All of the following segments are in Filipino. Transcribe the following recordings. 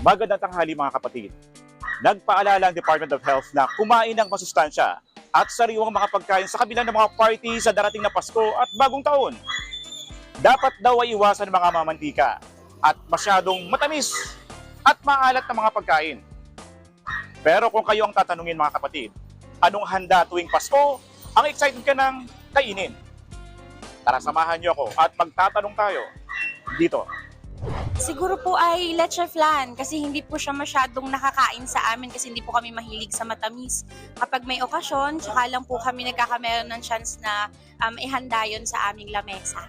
Magandang tanghali mga kapatid. Nagpaalala ang Department of Health na kumain ng masustansya at sariwang mga pagkain sa kabila ng mga party sa darating na Pasko at Bagong Taon. Dapat daw ay iwasan mga mamantika at masyadong matamis at maalat na mga pagkain. Pero kung kayo ang tatanungin mga kapatid, anong handa tuwing Pasko ang excited ka ng kainin? Tara samahan niyo ako at magtatanong tayo dito. Siguro po ay leche flan kasi hindi po siya masyadong nakakain sa amin kasi hindi po kami mahilig sa matamis. Kapag may okasyon, tsaka lang po kami nagkakameron ng chance na ihanda yun sa aming lamesa.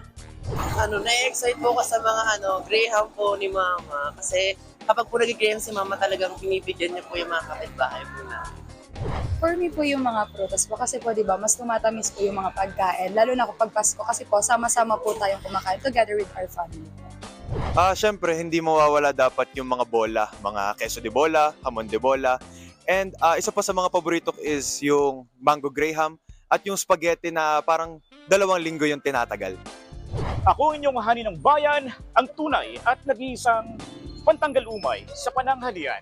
Na-excite po ako sa mga graham po ni Mama kasi kapag po nag-graham si Mama talagang pinibigyan niya po yung mga kapitbahay po namin. For me po yung mga prutas po kasi po 'di ba mas tumatamis po yung mga pagkain lalo na kapag Pasko kasi po sama-sama po tayong kumakain together with our family. Siyempre, hindi mawawala dapat yung mga bola, mga queso de bola, hamon de bola. And isa pa sa mga paborito ko is yung mango graham at yung spaghetti na parang 2 linggo yung tinatagal. Ako inyong hani ng bayan, ang tunay at nag-iisang pantanggal umay sa pananghalian.